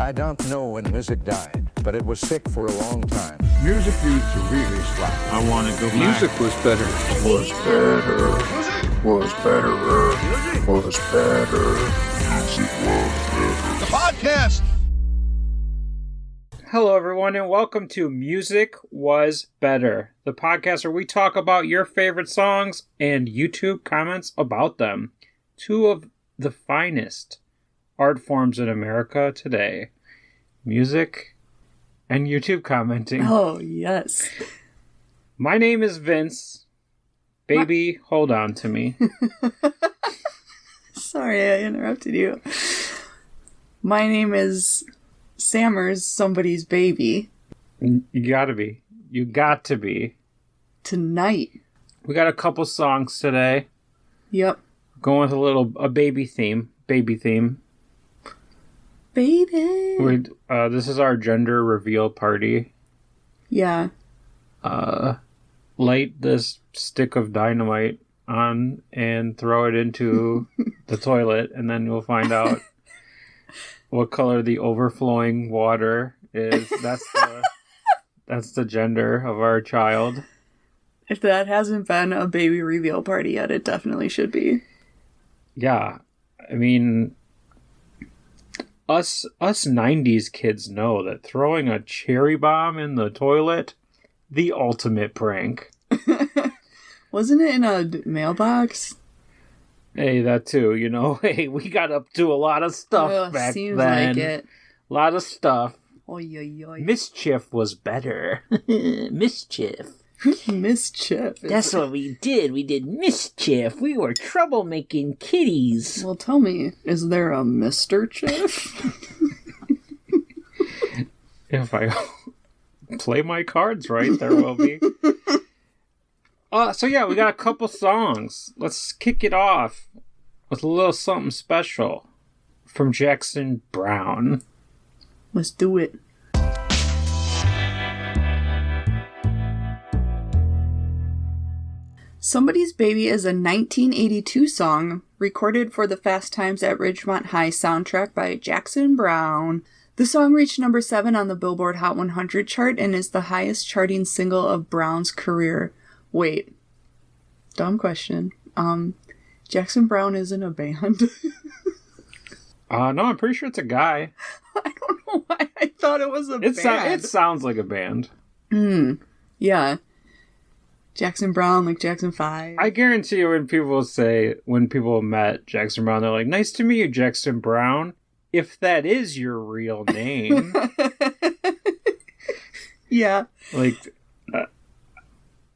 I don't know when music died, but it was sick for a long time. Music used to really slap. I want to go back. Music was better. Was better. Was better. Was better. Music was better. The podcast! Hello, everyone, and welcome to Music Was Better, the podcast where we talk about your favorite songs and YouTube comments about them. Two of the finest art forms in America today. Music and YouTube commenting. Oh, yes. My name is Vince. Baby, hold on to me. Sorry, I interrupted you. My name is Sammerz, somebody's baby. You gotta be. You got to be. Tonight. We got a couple songs today. Yep. Going with a baby theme. Baby theme. Baby. This is our gender reveal party. Yeah. Light this stick of dynamite on and throw it into the toilet, and then we'll find out what color the overflowing water is. That's the gender of our child. If that hasn't been a baby reveal party yet, it definitely should be. Yeah. I mean, us 90s kids know that throwing a cherry bomb in the toilet, the ultimate prank. Wasn't it in a mailbox? Hey, that too, you know. Hey, we got up to a lot of stuff back seems then. Like it. A lot of stuff. Oy, oy, oy. Mischief was better. Mischief. Mischief. That's what we did. We did mischief. We were troublemaking kitties. Well, tell me, is there a Mr. Chiff? If I play my cards right, there will be. So yeah, we got a couple songs. Let's kick it off with a little something special from Jackson Browne. Let's do it. Somebody's Baby is a 1982 song recorded for the Fast Times at Ridgemont High soundtrack by Jackson Browne. The song reached number 7 on the Billboard Hot 100 chart and is the highest charting single of Browne's career. Wait. Dumb question. Jackson Browne isn't a band? No, I'm pretty sure it's a guy. I don't know why I thought it was a band. It sounds like a band. Yeah. Jackson Browne, like Jackson 5. I guarantee you when people met Jackson Browne, they're like, nice to meet you, Jackson Browne. If that is your real name. Yeah. Like,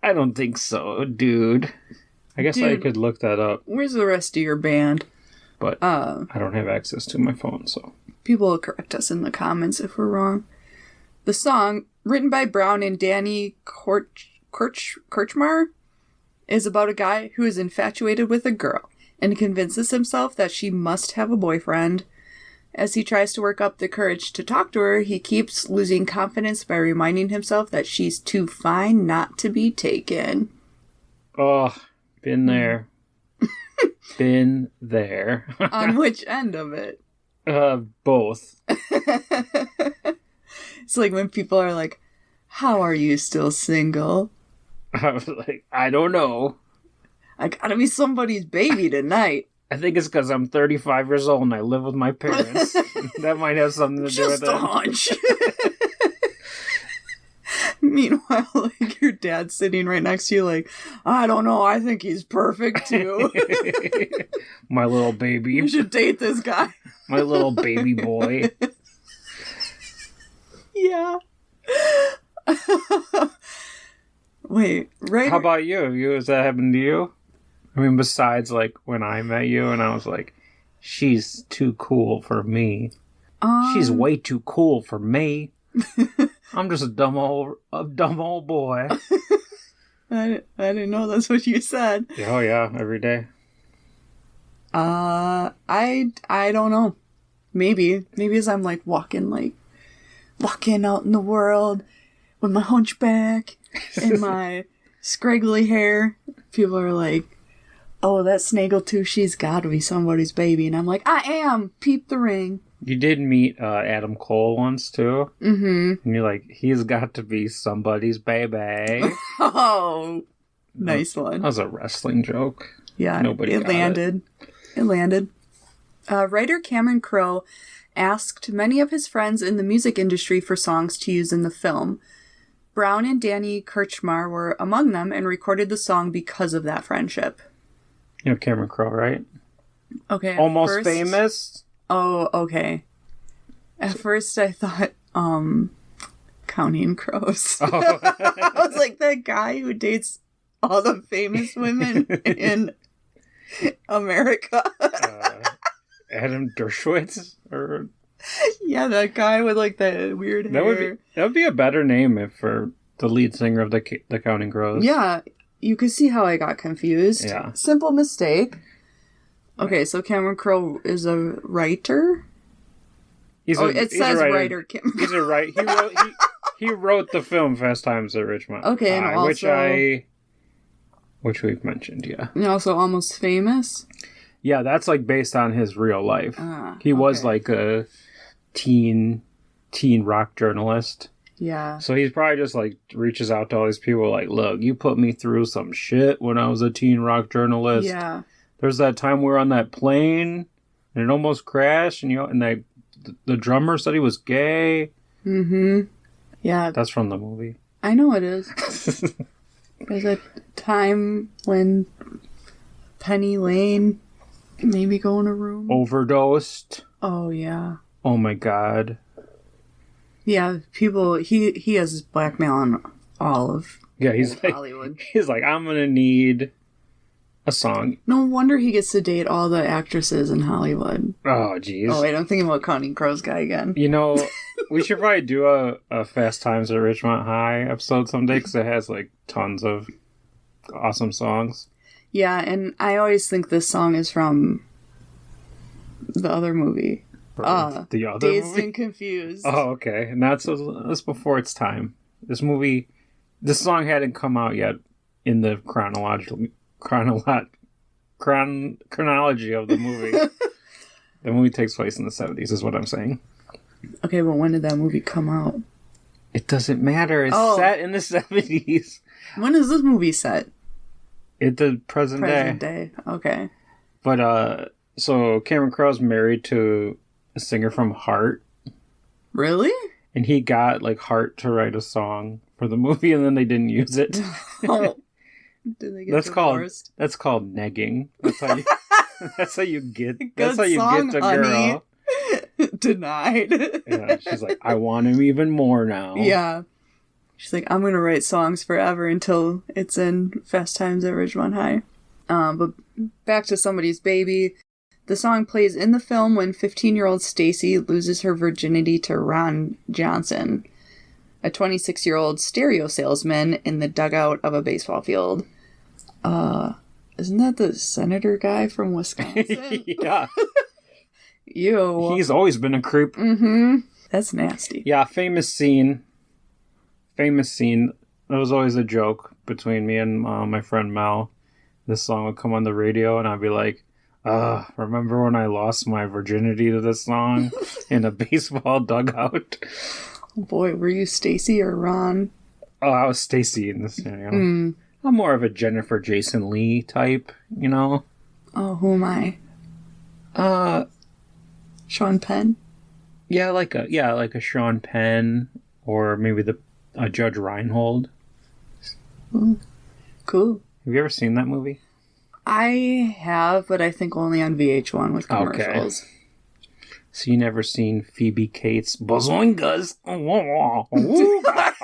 I don't think so, dude. I guess I could look that up. Where's the rest of your band? But I don't have access to my phone, so. People will correct us in the comments if we're wrong. The song, written by Browne and Danny Korchmar, is about a guy who is infatuated with a girl and convinces himself that she must have a boyfriend. As he tries to work up the courage to talk to her, he keeps losing confidence by reminding himself that she's too fine not to be taken. Oh, been there. Been there. On which end of it? Both. It's like when people are like, how are you still single? I was like, I don't know. I gotta be somebody's baby tonight. I think it's because I'm 35 years old and I live with my parents. That might have something to do with it. Just a hunch. Meanwhile, like, your dad's sitting right next to you like, I don't know, I think he's perfect too. My little baby. You should date this guy. My little baby boy. Yeah. Wait, right? How about you? Has that happened to you? I mean, besides, like, when I met you and I was like, she's too cool for me. She's way too cool for me. I'm just a dumb old boy. I didn't know that's what you said. Oh, yeah, every day. I don't know. Maybe as I'm, like, walking out in the world with my hunchback and my scraggly hair. People are like, oh, that snaggletooth, she's gotta be somebody's baby. And I'm like, I am! Peep the ring. You did meet Adam Cole once, too. Mm-hmm. And you're like, he's got to be somebody's baby. Oh, nice one. That was a wrestling joke. Yeah, Nobody got landed. It landed. Writer Cameron Crowe asked many of his friends in the music industry for songs to use in the film. Browne and Danny Kirchmar were among them and recorded the song because of that friendship. You know Cameron Crowe, right? Okay. Almost Famous? Oh, okay. At first I thought, Counting Crows. Oh. I was like, that guy who dates all the famous women in America. Adam Dershowitz? Or... Yeah, that guy with like the weird hair. That would be a better name for the lead singer of the Counting Crows. Yeah, you could see how I got confused. Yeah. Simple mistake. Okay, so Cameron Crowe is a writer? It says writer. He's a writer. He wrote the film Fast Times at Ridgemont Okay, and High, also... Which we've mentioned, yeah. And also Almost Famous? Yeah, that's like based on his real life. He was like a teen rock journalist. Yeah. So he's probably just like reaches out to all these people like, look, you put me through some shit when I was a teen rock journalist. Yeah. There's that time we were on that plane and it almost crashed and the drummer said he was gay. Mm-hmm. Yeah. That's from the movie. I know it is. There's a time when Penny Lane maybe go in a room. Overdosed. Oh, yeah. Oh, my God. Yeah, people, he has blackmail on all of he's like, Hollywood. He's like, I'm going to need a song. No wonder he gets to date all the actresses in Hollywood. Oh, jeez. Oh, wait, I'm thinking about Counting Crows guy again. You know, we should probably do a Fast Times at Ridgemont High episode someday because it has like tons of awesome songs. Yeah, and I always think this song is from the other movie. The other Dazed movie? and Confused. Oh, okay. And that's before its time. This song hadn't come out yet in the chronology of the movie. The movie takes place in the 70s, is what I'm saying. Okay, but when did that movie come out? It doesn't matter. It's set in the 70s. When is this movie set? It's the present day. Okay. But, so Cameron Crowe's married to a singer from Heart. Really? And he got, like, Heart to write a song for the movie, and then they didn't use it. Oh. Did they get divorced? That's called negging. That's how you, that's how you get Good the girl. Denied. Yeah, she's like, I want him even more now. Yeah. She's like, I'm going to write songs forever until it's in Fast Times at Ridgemont High. But back to Somebody's Baby. The song plays in the film when 15-year-old Stacy loses her virginity to Ron Johnson, a 26-year-old stereo salesman in the dugout of a baseball field. Isn't that the senator guy from Wisconsin? Yeah. Ew. He's always been a creep. Mm-hmm. That's nasty. Yeah, famous scene. There was always a joke between me and my friend Mel. This song would come on the radio and I'd be like, remember when I lost my virginity to this song in a baseball dugout? Oh boy, were you Stacy or Ron? Oh, I was Stacy in this scenario. I'm more of a Jennifer Jason Leigh type, you know? Oh, who am I? Sean Penn? Yeah, like a Sean Penn or maybe a Judge Reinhold. Ooh, cool. Have you ever seen that movie? I have, but I think only on VH1 with commercials. Okay. So you never seen Phoebe Cates' Bazoingas? I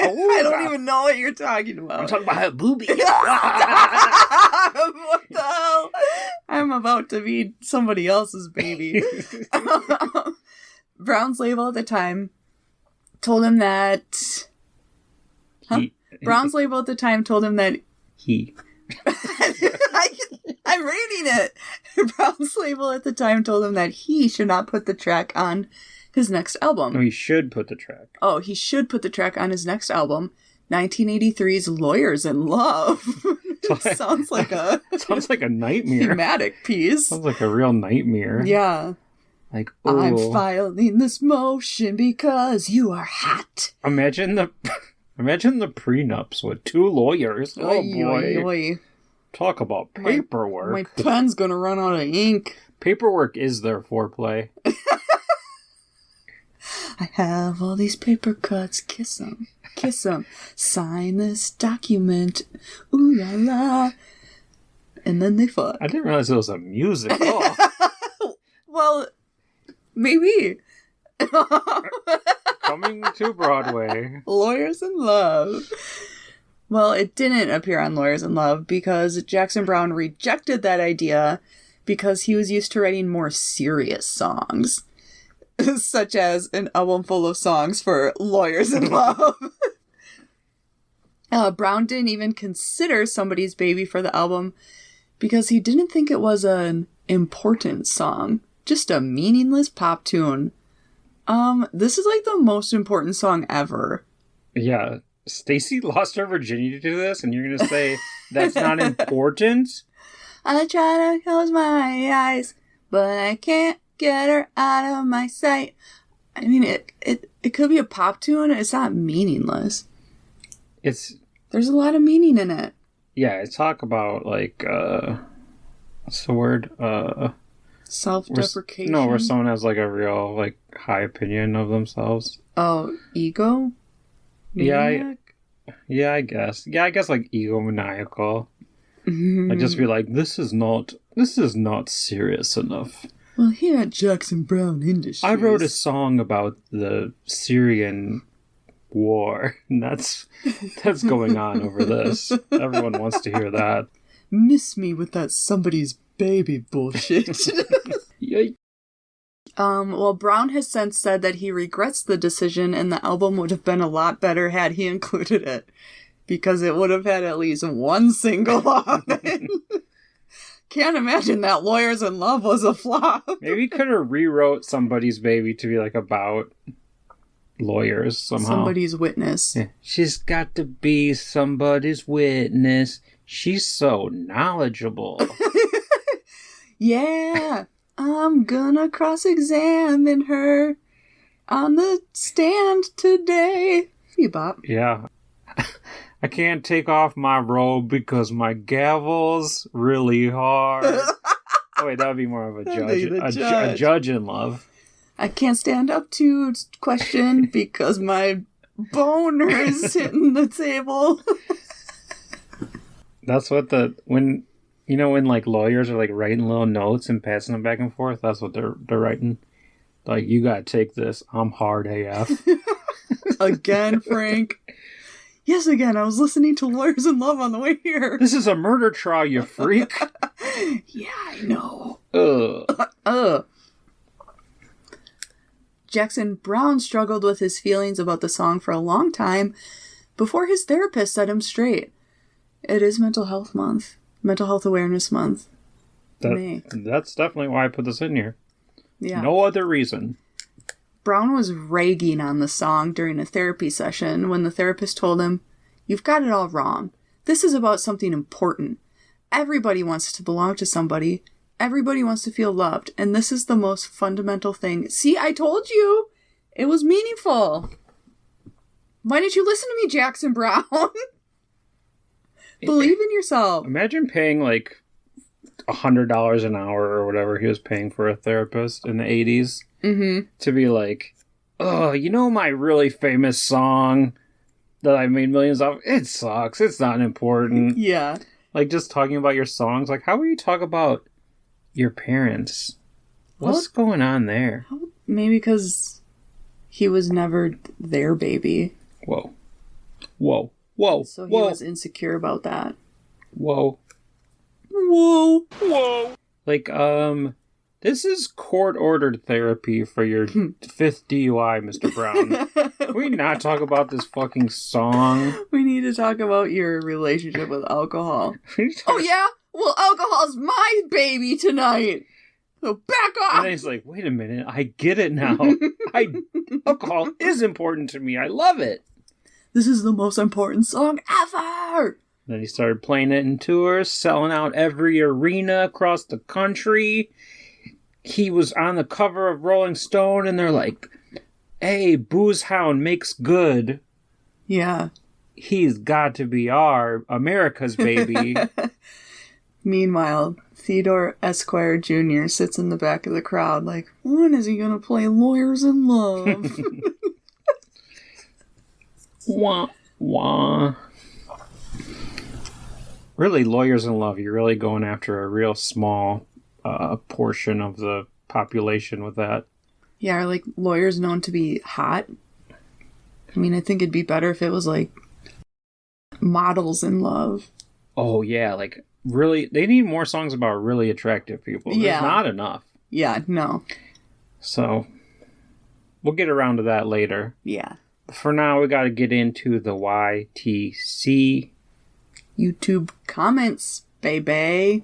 don't even know what you're talking about. I'm talking about her boobies. What the hell? I'm about to be somebody else's baby. Browne's label at the time told him that... Browne's label at the time told him that... I'm reading it. Browne's label at the time told him that he should not put the track on his next album. No, he should put the track. Oh, he should put the track on his next album, 1983's Lawyers in Love. Sounds like a nightmare. Thematic piece. Sounds like a real nightmare. Yeah. Like, I'm ooh. filing this motion because you are hot. Imagine the prenups with two lawyers. Oh, Oy, boy. oy, oy. Talk about paperwork. My pen's gonna run out of ink. Paperwork is their foreplay. I have all these paper cuts. Kiss them. Kiss them. Sign this document. Ooh la la. And then they fuck. I didn't realize it was a musical. Well, maybe. Coming to Broadway. Lawyers in Love. Well, it didn't appear on Lawyers in Love because Jackson Browne rejected that idea because he was used to writing more serious songs, such as an album full of songs for Lawyers in Love. Browne didn't even consider Somebody's Baby for the album because he didn't think it was an important song, just a meaningless pop tune. This is like the most important song ever. Yeah. Stacy lost her virginity to this, and you're going to say that's not important? I try to close my eyes, but I can't get her out of my sight. I mean, it could be a pop tune. It's not meaningless. There's a lot of meaning in it. Yeah, it's talk about, like, what's the word? Self-deprecation? No, where someone has, like, a real, like, high opinion of themselves. Oh, ego? Maniac? Yeah, I guess. Yeah, I guess, like, egomaniacal. I'd just be like, this is not serious enough. Well, here at Jackson Browne Industries, I wrote a song about the Syrian war, and that's going on over this. Everyone wants to hear that. Miss me with that somebody's baby bullshit. Yay. Well, Browne has since said that he regrets the decision and the album would have been a lot better had he included it. Because it would have had at least one single on it. Can't imagine that Lawyers in Love was a flop. Maybe he could have rewrote Somebody's Baby to be, like, about lawyers somehow. Somebody's witness. Yeah. She's got to be somebody's witness. She's so knowledgeable. Yeah. I'm gonna cross-examine her on the stand today. Bebop. Yeah. I can't take off my robe because my gavel's really hard. Oh, wait, that would be more of a judge. A judge in love. I can't stand up to question because my boner is hitting the table. That's what when like lawyers are like writing little notes and passing them back and forth, that's what they're writing. Like, you gotta take this. I'm hard AF. Again, Frank. Yes, again. I was listening to Lawyers in Love on the way here. This is a murder trial, you freak. Yeah, I know. Ugh. Jackson Browne struggled with his feelings about the song for a long time before his therapist set him straight. It is Mental Health Month. Mental Health Awareness Month. That's definitely why I put this in here. Yeah. No other reason. Browne was ragging on the song during a therapy session when the therapist told him, "You've got it all wrong. This is about something important. Everybody wants to belong to somebody. Everybody wants to feel loved. And this is the most fundamental thing." See, I told you! It was meaningful. Why didn't you listen to me, Jackson Browne? Believe in yourself. Imagine paying like $100 an hour or whatever he was paying for a therapist in the 80s to be like, oh, you know my really famous song that I made millions of? It sucks. It's not important. Yeah. Like, just talking about your songs. Like, how will you talk about your parents? What's going on there? Maybe because he was never their baby. Whoa. So he was insecure about that. Whoa. Like, this is court-ordered therapy for your 5th DUI, Mr. Browne. Can we not talk about this fucking song? We need to talk about your relationship with alcohol. Oh, yeah? Well, alcohol's my baby tonight. So back off! And then he's like, wait a minute, I get it now. Alcohol is important to me. I love it. This is the most important song ever! Then he started playing it in tours, selling out every arena across the country. he was on the cover of Rolling Stone, and they're like, hey, Booze Hound makes good. Yeah. He's got to be our America's baby. Meanwhile, Theodore Esquire Jr. sits in the back of the crowd like, when is he going to play Lawyers in Love? Wah, wah. Really, Lawyers in Love, you're really going after a real small portion of the population with that. Yeah, are like lawyers known to be hot? I mean, I think it'd be better if it was like Models in Love. Oh, yeah, like really, they need more songs about really attractive people. There's not enough. Yeah, no. So, we'll get around to that later. Yeah. For now, we got to get into the YTC. YouTube comments, baby.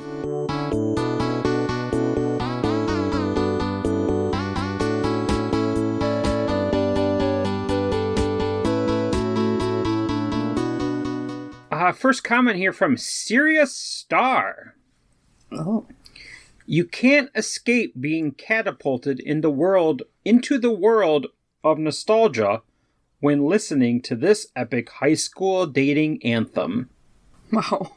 First comment here from Sirius Star. Oh. You can't escape being catapulted into the world of nostalgia when listening to this epic high school dating anthem. Wow.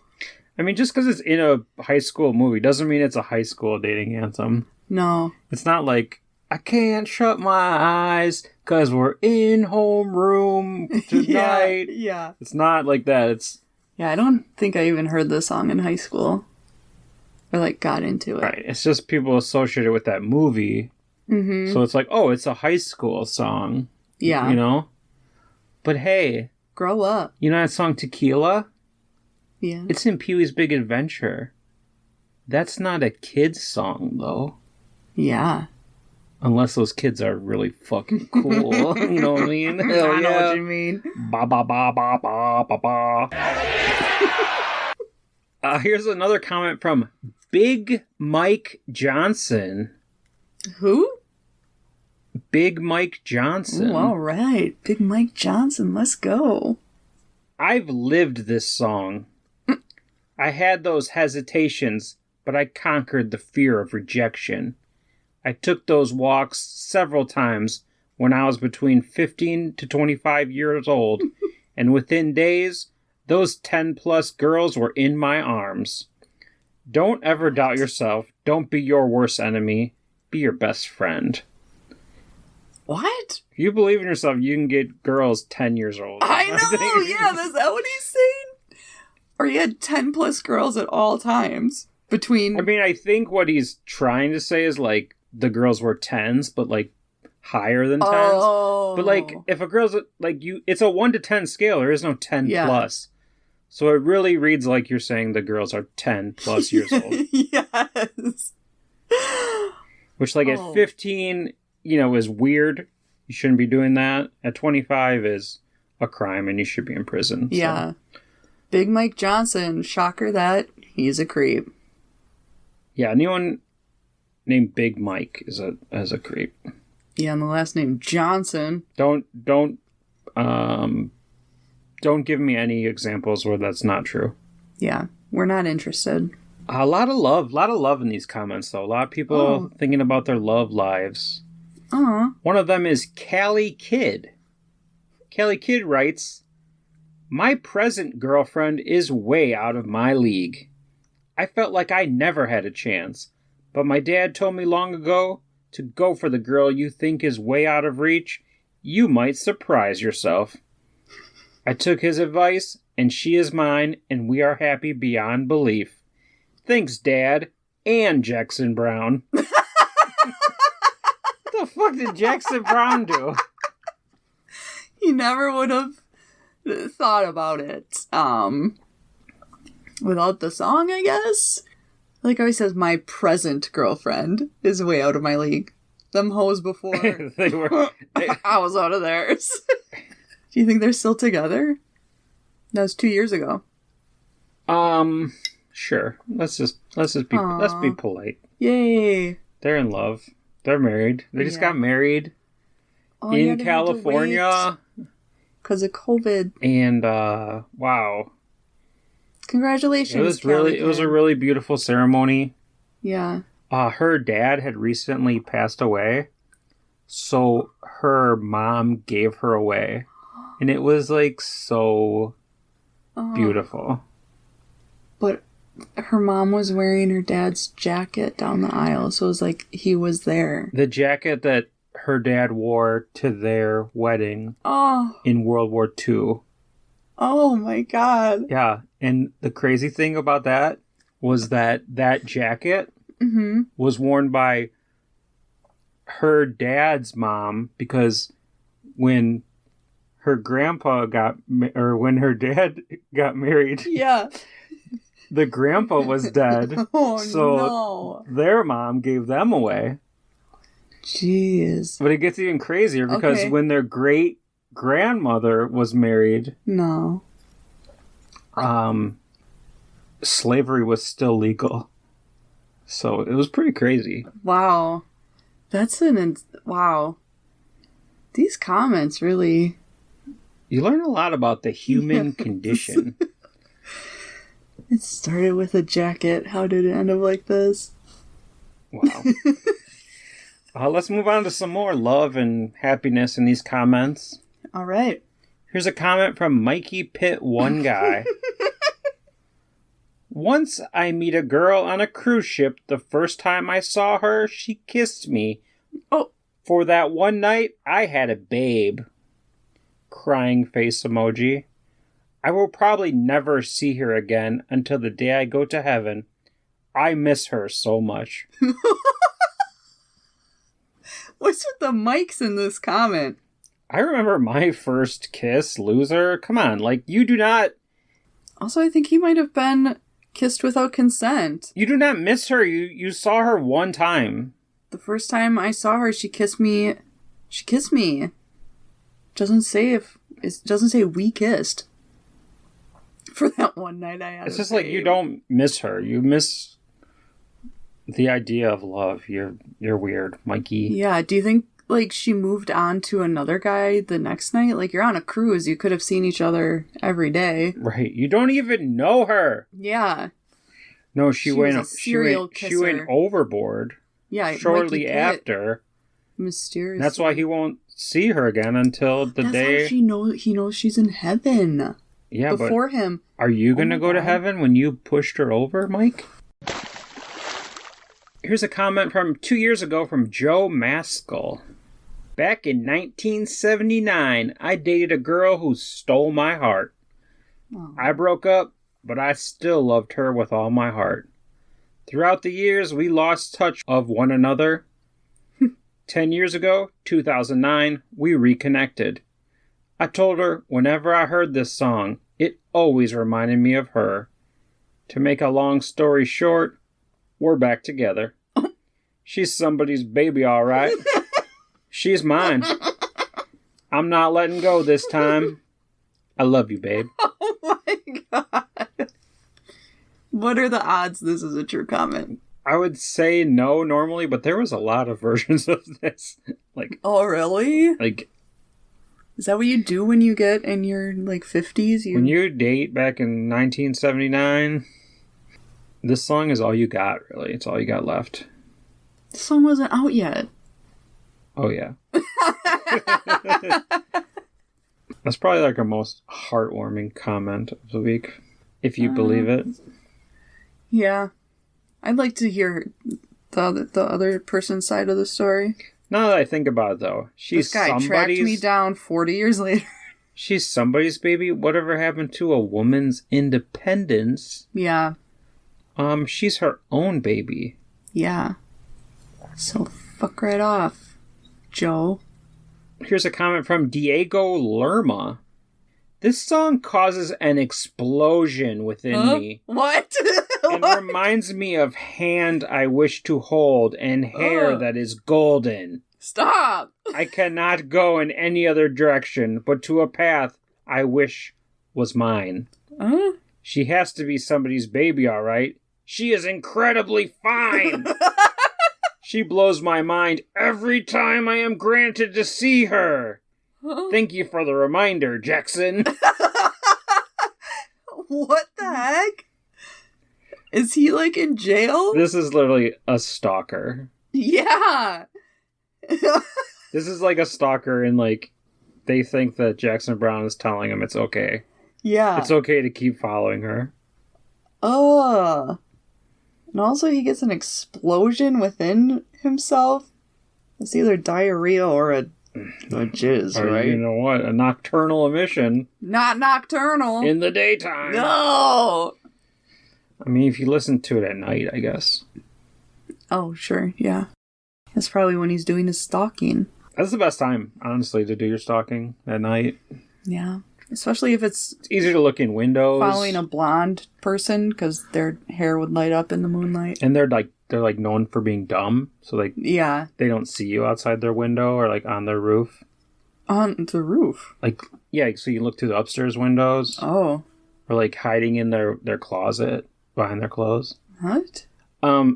I mean, just because it's in a high school movie doesn't mean it's a high school dating anthem. No. It's not like, I can't shut my eyes because we're in homeroom tonight. Yeah. It's not like that. Yeah, I don't think I even heard this song in high school. Or, like, got into it. Right. It's just people associated with that movie. Mm-hmm. So it's like, oh, it's a high school song. Yeah. You know? But hey. Grow up. You know that song Tequila? Yeah. It's in Pee-wee's Big Adventure. That's not a kid's song, though. Yeah. Unless those kids are really fucking cool. You know what I mean? Hell I know yeah. what you mean. Ba ba ba ba ba ba ba. Here's another comment from Big Mike Johnson. Who? Big Mike Johnson. Oh, all right. Big Mike Johnson, let's go. I've lived this song. I had those hesitations, but I conquered the fear of rejection. I took those walks several times when I was between 15 to 25 years old, and within days, those 10-plus girls were in my arms. Don't ever doubt yourself. Don't be your worst enemy. Be your best friend. What? If you believe in yourself, you can get girls 10 years old. I know, yeah, is that what he's saying? Or he had 10 plus girls at all times between... I mean, I think what he's trying to say is, like, the girls were 10s, but, like, higher than 10s. Oh. But, like, if a girl's, like, it's a 1 to 10 scale. There is no 10 plus. So it really reads like you're saying the girls are 10 plus years old. Yes. Which, like, at 15, you know, is weird. You shouldn't be doing that. At 25 is a crime and you should be in prison. Yeah. So. Big Mike Johnson, shocker that he's a creep. Yeah, anyone named Big Mike is a creep. Yeah, and the last name Johnson. Don't give me any examples where that's not true. Yeah, we're not interested. A lot of love in these comments, though. A lot of people thinking about their love lives. One of them is Callie Kidd. Callie Kidd writes, my present girlfriend is way out of my league. I felt like I never had a chance, but my dad told me long ago to go for the girl you think is way out of reach. You might surprise yourself. I took his advice, and she is mine, and we are happy beyond belief. Thanks, Dad, and Jackson Browne. What the fuck did Jackson Browne do? He never would have thought about it. Without the song, I guess? Like how he says, my present girlfriend is way out of my league. Them hoes before. I was out of theirs. Do you think they're still together? That was 2 years ago. Sure. Let's be polite. Yay. They're in love. They're married. They just got married in California. Because of COVID. And wow. Congratulations. It was a really beautiful ceremony. Yeah. Her dad had recently passed away, so her mom gave her away. And it was, like, so beautiful. But her mom was wearing her dad's jacket down the aisle, so it was like he was there. The jacket that her dad wore to their wedding in World War II. Oh, my God. Yeah, and the crazy thing about that was that jacket was worn by her dad's mom, because when her grandpa when her dad got married, the grandpa was dead. So their mom gave them away. Jeez. But it gets even crazier because when their great grandmother was married, slavery was still legal. So it was pretty crazy. Wow. Wow. These comments really... You learn a lot about the human condition. It started with a jacket. How did it end up like this? Wow. Let's move on to some more love and happiness in these comments. All right. Here's a comment from Mikey Pitt One Guy. Once I meet a girl on a cruise ship. The first time I saw her, she kissed me. Oh. For that one night, I had a babe. Crying face emoji. I will probably never see her again until the day I go to heaven. I miss her so much. What's with the mics in this comment? I remember my first kiss, loser. Come on, like, you do not... Also, I think he might have been kissed without consent. You do not miss her. You saw her one time. The first time I saw her, she kissed me. She kissed me. Doesn't say we kissed. For that one night I had. It's just like you don't miss her. You miss the idea of love. You're weird, Mikey. Yeah, do you think like she moved on to another guy the next night? Like, you're on a cruise, you could have seen each other every day. Right. You don't even know her. Yeah. No, she went overboard. Yeah, shortly after. Mysteriously. That's why he won't see her again until the day. How he knows she's in heaven. Yeah, before him. Are you going to go to heaven when you pushed her over, Mike? Here's a comment from 2 years ago from Joe Maskell. Back in 1979, I dated a girl who stole my heart. Oh. I broke up, but I still loved her with all my heart. Throughout the years, we lost touch of one another. 10 years ago, 2009, we reconnected. I told her whenever I heard this song, it always reminded me of her. To make a long story short, we're back together. She's somebody's baby, all right. She's mine. I'm not letting go this time. I love you, babe. Oh my God. What are the odds this is a true comment? I would say no normally, but there was a lot of versions of this. Like, oh, really? Like, is that what you do when you get in your, like, 50s? When you date back in 1979, this song is all you got, really. It's all you got left. The song wasn't out yet. Oh, yeah. That's probably, like, our most heartwarming comment of the week, if you believe it. Yeah. I'd like to hear the other person's side of the story. Now that I think about it, though, this guy tracked me down 40 years later. She's somebody's baby. Whatever happened to a woman's independence? Yeah. She's her own baby. Yeah. So fuck right off, Joe. Here's a comment from Diego Lerma. This song causes an explosion within me. What? It reminds me of hand I wish to hold and hair that is golden. Stop! I cannot go in any other direction but to a path I wish was mine. She has to be somebody's baby, all right. She is incredibly fine. She blows my mind every time I am granted to see her. Thank you for the reminder, Jackson. What the heck? Is he, like, in jail? This is literally a stalker. Yeah. This is like a stalker, and, like, they think that Jackson Browne is telling him it's okay. Yeah. It's okay to keep following her. Oh. And also he gets an explosion within himself. It's either diarrhea or a jizz, Or, right? you know what? A nocturnal emission. Not nocturnal. In the daytime. No! I mean, if you listen to it at night, I guess. Oh, sure, yeah. That's probably when he's doing his stalking. That's the best time, honestly, to do your stalking at night. Yeah. Especially if it's easier to look in windows. Following a blonde person, because their hair would light up in the moonlight. And they're like known for being dumb, so like yeah, they don't see you outside their window or like on their roof. On the roof? Like, yeah, so you look through the upstairs windows. Oh. Or like hiding in their closet behind their clothes. What? I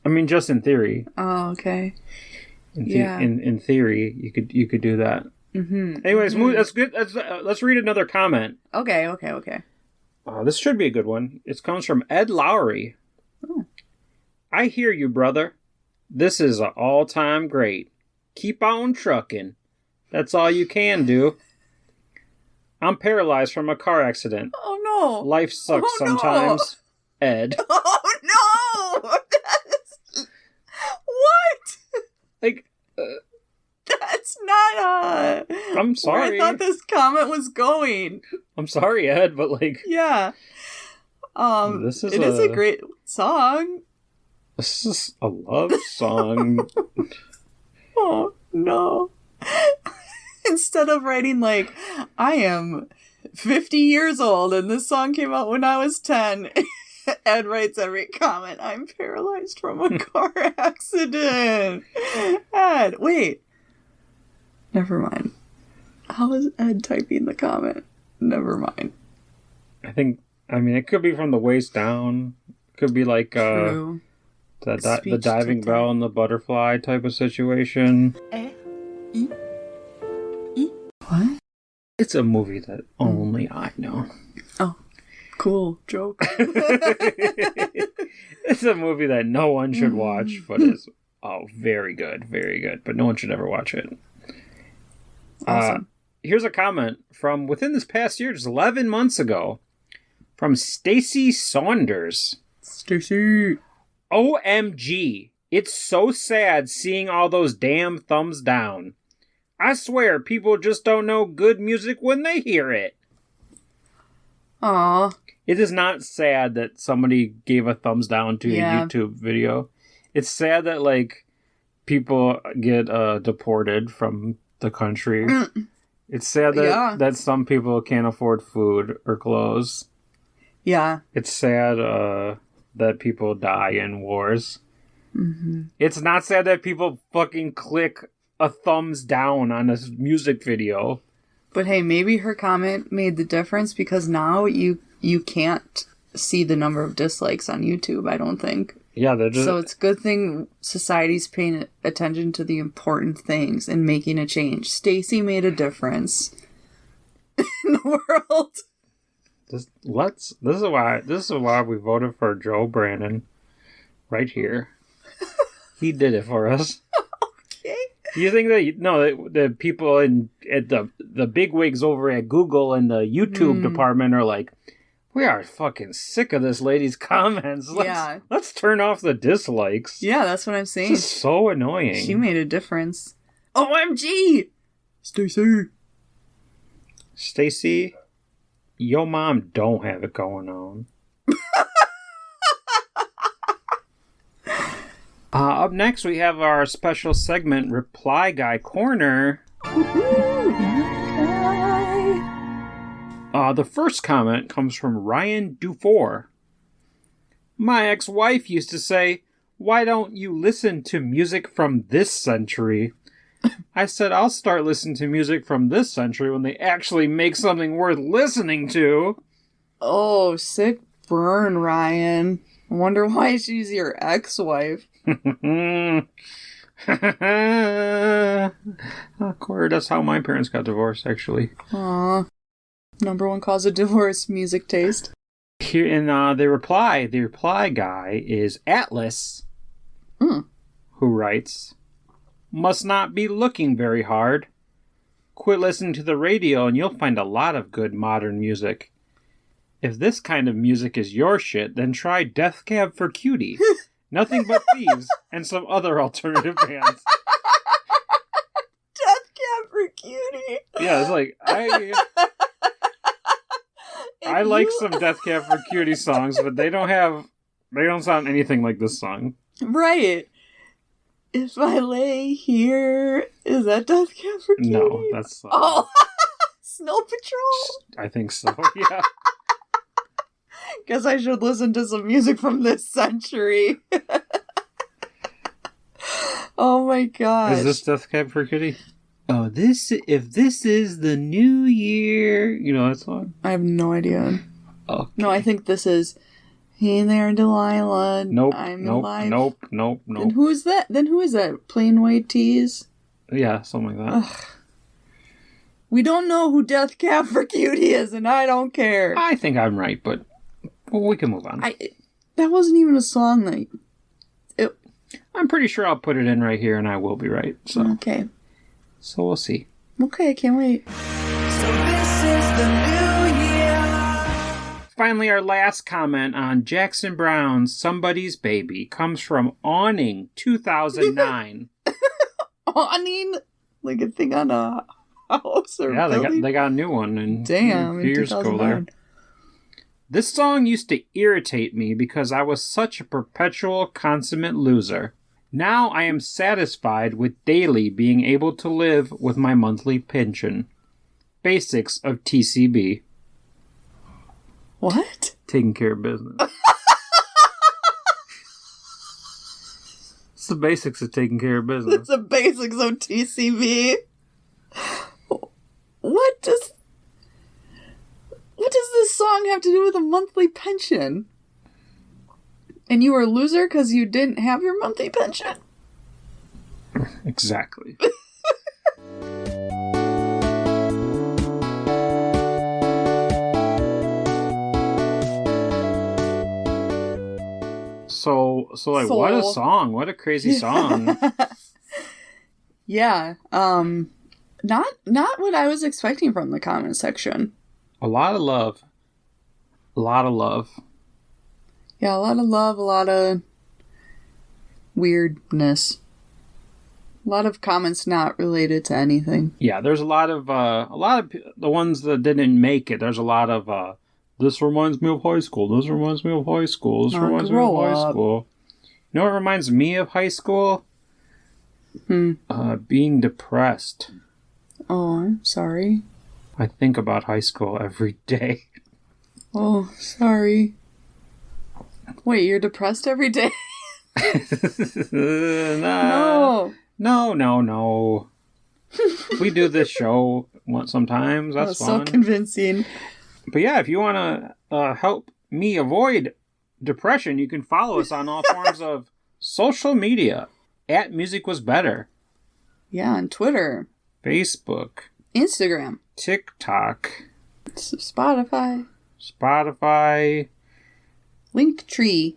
mean, just in theory. Oh, okay. In theory, you could do that. Mm-hmm. Anyways, that's good. Let's read another comment. Okay. This should be a good one. It comes from Ed Lowry. Oh. I hear you, brother. This is an all-time great. Keep on trucking. That's all you can do. I'm paralyzed from a car accident. Oh, no. Life sucks sometimes. No. Ed. Oh, no! What? Like... That's not I'm sorry. where I thought this comment was going. I'm sorry, Ed, but like... Yeah. It is a great song. This is a love song. Oh, no. Instead of writing like, I am 50 years old and this song came out when I was 10, Ed writes every comment, I'm paralyzed from a car accident. Ed, wait. Never mind. How is Ed typing the comment? Never mind. I mean, it could be from the waist down. It could be like True. The diving bell and the butterfly type of situation. What? It's a movie that only I know. Oh, cool joke. It's a movie that no one should watch, but is very good, very good. But no one should ever watch it. Awesome. Here's a comment from within this past year, just 11 months ago, from Stacy Saunders. Stacy. OMG. It's so sad seeing all those damn thumbs down. I swear people just don't know good music when they hear it. Aw. It is not sad that somebody gave a thumbs down to a YouTube video. It's sad that, like, people get deported from the country. It's sad that some people can't afford food or clothes. Yeah. It's sad that people die in wars. Mm-hmm. It's not sad that people fucking click a thumbs down on a music video. But hey, maybe her comment made the difference because now you can't see the number of dislikes on YouTube, I don't think. Yeah, they're just... So it's a good thing society's paying attention to the important things and making a change. Stacy made a difference in the world. This is why we voted for Joe Brandon right here. He did it for us. Okay. Do you think that the people at the bigwigs over at Google and the YouTube department are like, we are fucking sick of this lady's comments. Let's turn off the dislikes. Yeah, that's what I'm saying. This is so annoying. She made a difference. OMG! Stacy, your mom don't have it going on. Up next, we have our special segment, Reply Guy Corner. The first comment comes from Ryan Dufour. My ex-wife used to say, why don't you listen to music from this century? I said, I'll start listening to music from this century when they actually make something worth listening to. Oh, sick burn, Ryan. I wonder why she's your ex-wife. Corey, that's how my parents got divorced, actually. Aw. Number one cause of divorce, music taste. Here in the reply guy is Atlas, who writes, "Must not be looking very hard. Quit listening to the radio and you'll find a lot of good modern music. If this kind of music is your shit, then try Death Cab for Cutie, Nothing But Thieves, and some other alternative bands." Death Cab for Cutie. Yeah, it's like, I like some Death Cab for Cutie songs, but they don't sound anything like this song. Right. If I lay here, is that Death Cab for Cutie? No, that's... Oh, Snow Patrol? I think so, yeah. Guess I should listen to some music from this century. Oh my gosh. Is this Death Cab for Cutie? Oh, if this is the new year... You know that song? I have no idea. Okay. No, I think this is... Hey there, Delilah. Nope. I'm nope. alive. Nope. Then who is that? Plain White Tees? Yeah, something like that. Ugh. We don't know who Death Cab for Cutie is, and I don't care. I think I'm right, but we can move on. That wasn't even a song that... I'm pretty sure I'll put it in right here, and I will be right. So. Okay. So we'll see. Okay, I can't wait. So this is the new year. Finally, our last comment on Jackson Browne's Somebody's Baby comes from Awning 2009. Awning? Like a thing on a house or building? they got a new one a few years ago there. This song used to irritate me because I was such a perpetual consummate loser. Now I am satisfied with daily being able to live with my monthly pension. Basics of TCB. What? Taking care of business. It's the basics of taking care of business. It's the basics of TCB. What does this song have to do with a monthly pension? And you were a loser because you didn't have your monthly pension? Exactly. What a song. What a crazy song. Yeah. Not what I was expecting from the comment section. A lot of love. A lot of love. Yeah, a lot of love, a lot of weirdness. A lot of comments not related to anything. Yeah, there's a lot of the ones that didn't make it. There's a lot of this reminds me of high school. This reminds me of high school. This reminds me of high school. You know what reminds me of high school? Being depressed. Oh, I'm sorry. I think about high school every day. Oh, sorry. Wait, you're depressed every day? No. No. We do this show sometimes. That's fun. So convincing. But yeah, if you want to help me avoid depression, you can follow us on all forms of social media at Music Was Better. Yeah, on Twitter. Facebook. Instagram. TikTok. Spotify. Linktree.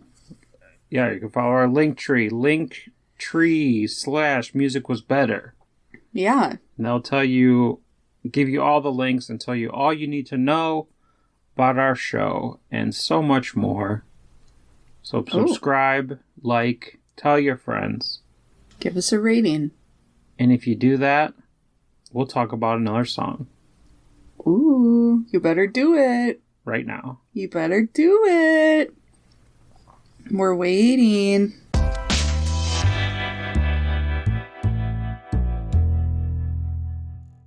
Yeah, you can follow our Linktree. Linktree/Music Was Better. Yeah. And they'll give you all the links and tell you all you need to know about our show and so much more. So subscribe, like, tell your friends. Give us a rating. And if you do that, we'll talk about another song. Ooh, you better do it. Right now. You better do it. We're waiting.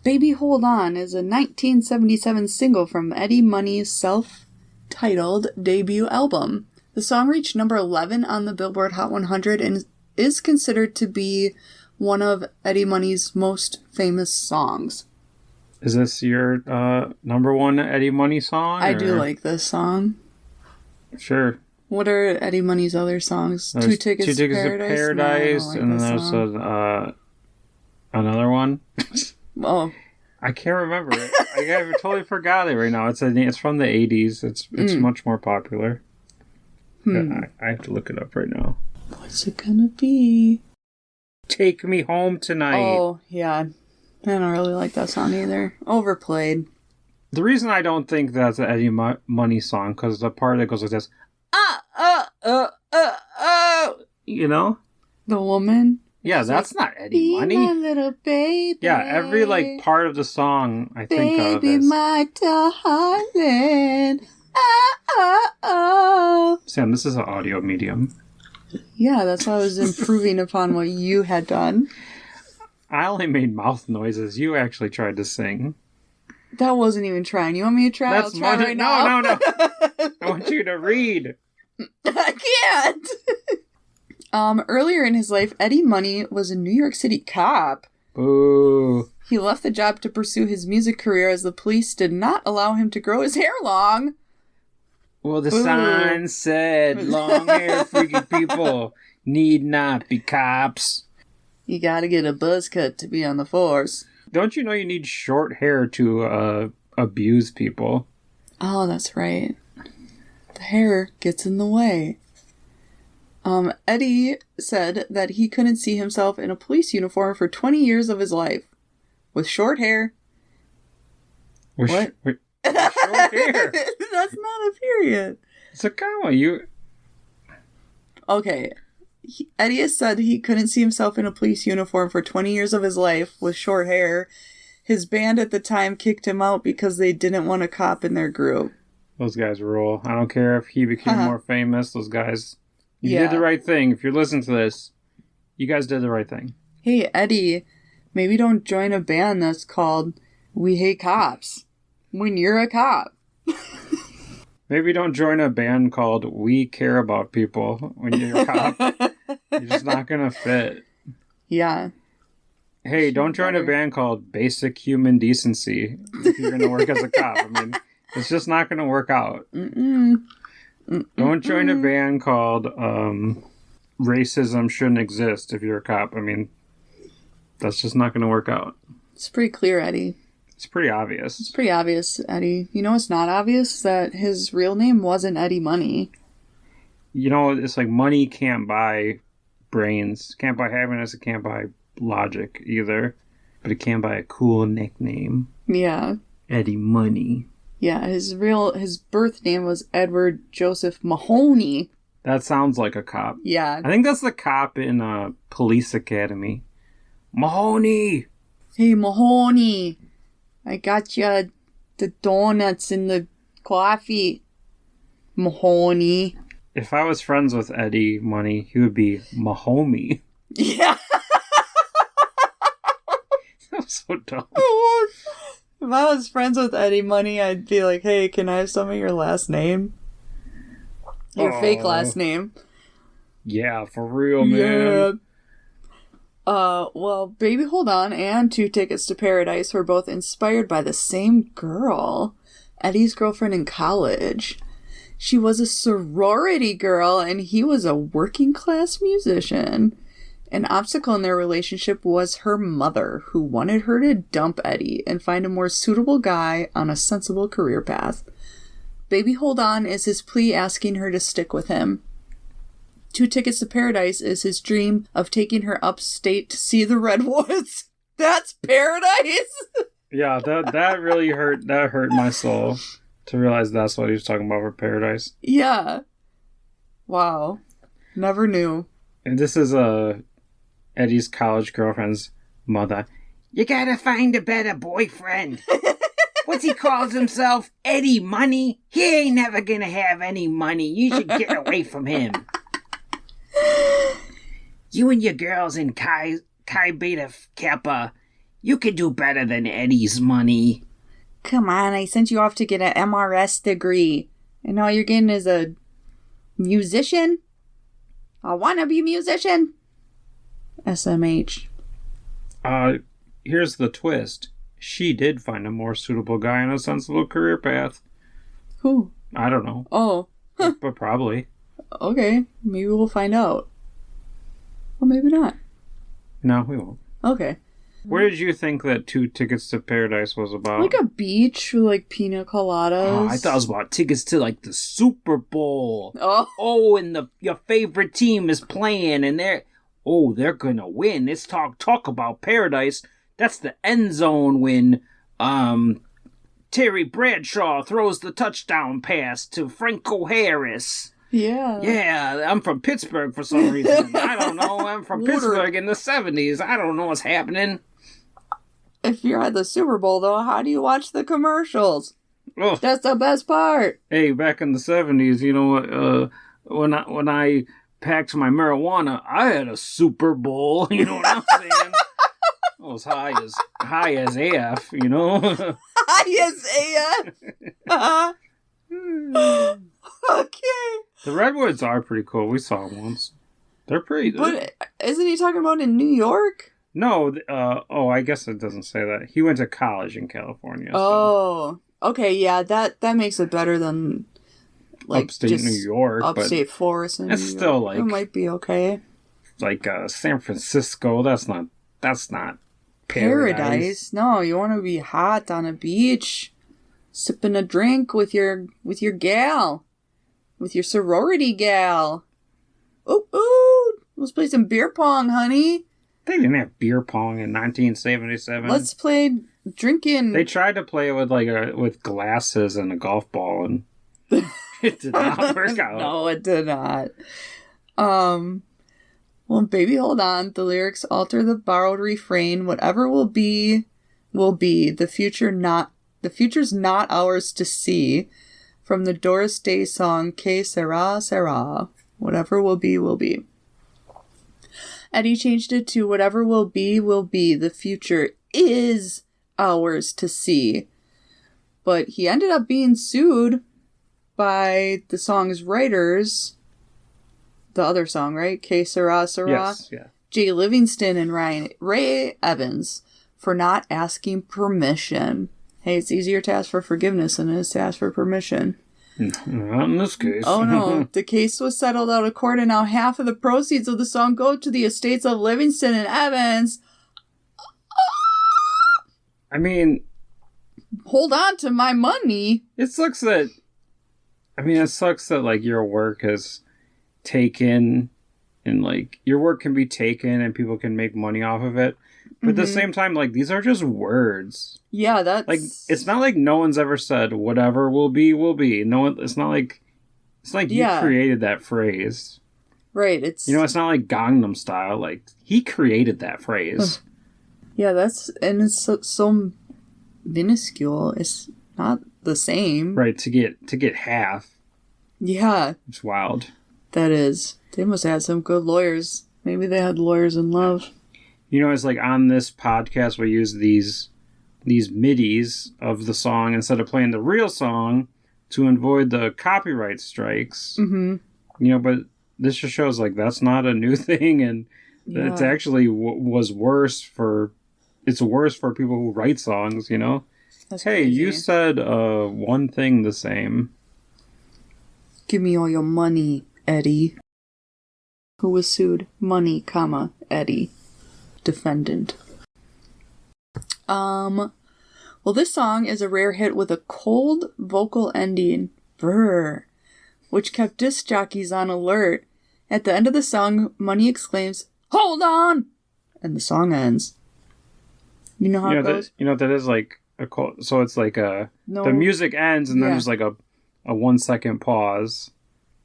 Baby Hold On is a 1977 single from Eddie Money's self-titled debut album. The song reached number 11 on the Billboard Hot 100 and is considered to be one of Eddie Money's most famous songs. Is this your number one Eddie Money song? I do like this song. Sure. What are Eddie Money's other songs? There's Two Tickets to Paradise. No, and then there's another one. Oh, I can't remember it. I totally forgot it right now. It's from the 80s. It's much more popular. Yeah, I have to look it up right now. What's it gonna be? Take Me Home Tonight. Oh, yeah. I don't really like that song either. Overplayed. The reason I don't think that's an Eddie Money song, because the part that goes like this, you know? The woman? Yeah, that's not Eddie Money. My little baby. Yeah, every like part of the song I think of Baby, is... my darling. Oh. Sam, this is an audio medium. Yeah, that's why I was improving upon what you had done. I only made mouth noises. You actually tried to sing. That wasn't even trying. You want me to try? I'll try right now. No. I want you to read. I can't. Earlier in his life, Eddie Money was a New York City cop. Boo. He left the job to pursue his music career as the police did not allow him to grow his hair long. Well, the sign said, long-haired freaky people need not be cops. You gotta get a buzz cut to be on the force. Don't you know you need short hair to abuse people? Oh, that's right. The hair gets in the way. Eddie said that he couldn't see himself in a police uniform for 20 years of his life. With short hair. What? Short hair. That's not a period. It's a comma. Okay. Eddie has said he couldn't see himself in a police uniform for 20 years of his life with short hair. His band at the time kicked him out because they didn't want a cop in their group. Those guys rule. I don't care if he became more famous. Those guys, you did the right thing. If you're listening to this, you guys did the right thing. Hey, Eddie, maybe don't join a band that's called We Hate Cops when you're a cop. Maybe don't join a band called We Care About People when you're a cop. You're just not going to fit. Yeah. Hey, don't join a band called Basic Human Decency if you're going to work as a cop. I mean, it's just not going to work out. Don't join a band called Racism Shouldn't Exist if you're a cop. I mean, that's just not going to work out. It's pretty clear, Eddie. It's pretty obvious. It's pretty obvious, Eddie. You know what's not obvious? That his real name wasn't Eddie Money. You know, it's like money can't buy brains. Can't buy happiness. It can't buy logic either. But it can buy a cool nickname. Yeah. Eddie Money. Yeah, his birth name was Edward Joseph Mahoney. That sounds like a cop. Yeah. I think that's the cop in Police Academy. Mahoney! Hey, Mahoney. I got you the donuts and the coffee. Mahoney. If I was friends with Eddie Money, he would be Mahomie. Yeah. That was so dumb. If I was friends with Eddie Money, I'd be like, hey, can I have some of your last name? Your fake last name. Yeah, for real, man. Well, Baby Hold On and 2 Tickets to Paradise were both inspired by the same girl, Eddie's girlfriend in college. She was a sorority girl, and he was a working-class musician. An obstacle in their relationship was her mother, who wanted her to dump Eddie and find a more suitable guy on a sensible career path. Baby Hold On is his plea asking her to stick with him. 2 Tickets to Paradise is his dream of taking her upstate to see the redwoods. That's paradise! Yeah, that really hurt. That hurt my soul to realize that's what he was talking about for paradise. Yeah. Wow. Never knew. And this is Eddie's college girlfriend's mother. You gotta find a better boyfriend. What's he calls himself? Eddie Money? He ain't never gonna have any money. You should get away from him. You and your girls in Chi Beta Kappa, you could do better than Eddie's Money. Come on, I sent you off to get an MRS degree. And all you're getting is a musician? A wannabe musician? SMH. Here's the twist. She did find a more suitable guy on a sensible career path. Who? I don't know. Oh. But probably. Okay, maybe we'll find out. Or maybe not. No, we won't. Okay. What did you think that 2 Tickets to Paradise was about? Like a beach with like pina coladas. Oh, I thought it was about tickets to like the Super Bowl. Oh, And your favorite team is playing, and they're gonna win. Let's talk about Paradise. That's the end zone when Terry Bradshaw throws the touchdown pass to Franco Harris. yeah. Yeah, I'm from Pittsburgh for some reason. I don't know. I'm from Pittsburgh in the 70s. I don't know what's happening. If you're at the Super Bowl, though, how do you watch the commercials? Oh. That's the best part. Hey, back in the 70s, you know, when I packed my marijuana, I had a Super Bowl. You know what I'm saying? I was high as AF, you know? High as AF. Okay. The Redwoods are pretty cool. We saw them once. They're pretty... But isn't he talking about in New York? No, I guess it doesn't say that. He went to college in California. Oh, okay, yeah, that makes it better than like upstate just New York. upstate Forest. It's still like... It might be okay. Like San Francisco, that's not Paradise? No, you want to be hot on a beach, sipping a drink with your gal, with your sorority gal. Ooh, let's play some beer pong, honey. They didn't have beer pong in 1977. Let's play drinking. They tried to play it with with glasses and a golf ball, and it did not work out. No, it did not. Well, baby, hold on. The lyrics alter the borrowed refrain. Whatever will be, will be. The future's not ours to see. From the Doris Day song, Que sera, sera. Whatever will be, will be. Eddie changed it to whatever will be, will be. The future is ours to see. But he ended up being sued by the song's writers. The other song, right? Que sera, sera. Yes, yeah. Jay Livingston and Ray Evans for not asking permission. Hey, it's easier to ask for forgiveness than it is to ask for permission. Not in this case. Oh no, the case was settled out of court and now half of the proceeds of the song go to the estates of Livingston and Evans. I mean... Hold on to my money. It sucks that like your work is taken and like your work can be taken and people can make money off of it. But at the same time, like, these are just words. Yeah, that's... Like, it's not like no one's ever said, whatever will be, will be. No one... It's not like you created that phrase. Right, it's... You know, it's not like Gangnam Style. Like, he created that phrase. Yeah, that's... And it's so minuscule. It's not the same. Right, to get half. Yeah. It's wild. That is. They must have had some good lawyers. Maybe they had lawyers in love. You know, it's like on this podcast we use these midis of the song instead of playing the real song to avoid the copyright strikes. Mm-hmm. You know, but this just shows like that's not a new thing, and it's actually was worse for people who write songs. You know, That's hey, crazy. you said one thing the same. Give me all your money, Eddie. Who was sued? Money, comma, Eddie. Defendant. Well, this song is a rare hit with a cold vocal ending, brr, which kept disc jockeys on alert. At the end of the song, Money exclaims, "Hold on!" and the song ends. You know how it goes? That is like a cold... So it's like the music ends and then there's like a 1 second pause.